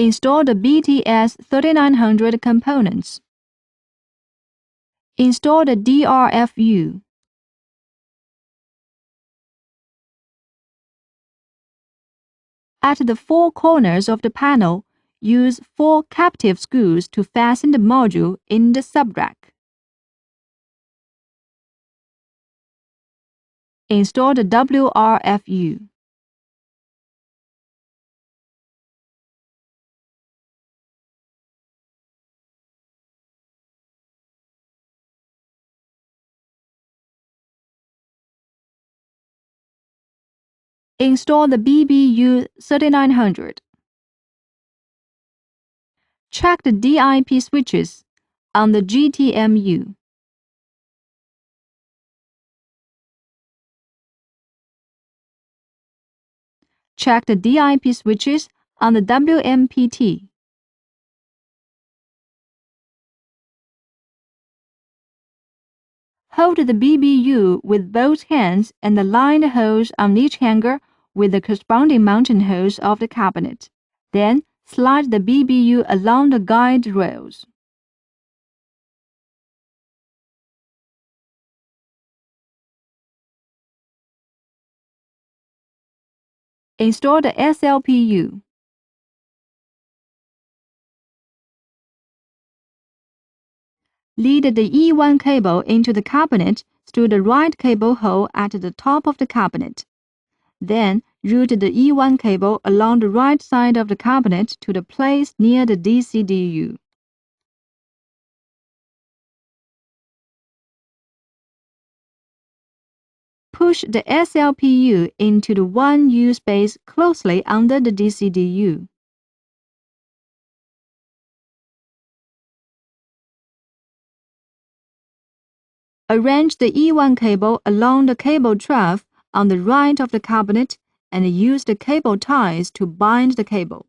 Install the BTS3900 components. Install the DRFU. At the four corners of the panel, use 4 captive screws to fasten the module in the subrack. Install the WRFU. Install the BBU3900. Check the DIP switches on the GTMU. Check the DIP switches on the WMPT. Hold the BBU with both hands and align the holes on each hanger with the corresponding mounting holes of the cabinet. Then, slide the BBU along the guide rails. Install the SLPU. Lead the E1 cable into the cabinet through the right cable hole at the top of the cabinet. Then, route the E1 cable along the right side of the cabinet to the place near the DCDU. Push the SLPU into the 1U space closely under the DCDU. Arrange the E1 cable along the cable trough on the right of the cabinet and use the cable ties to bind the cable.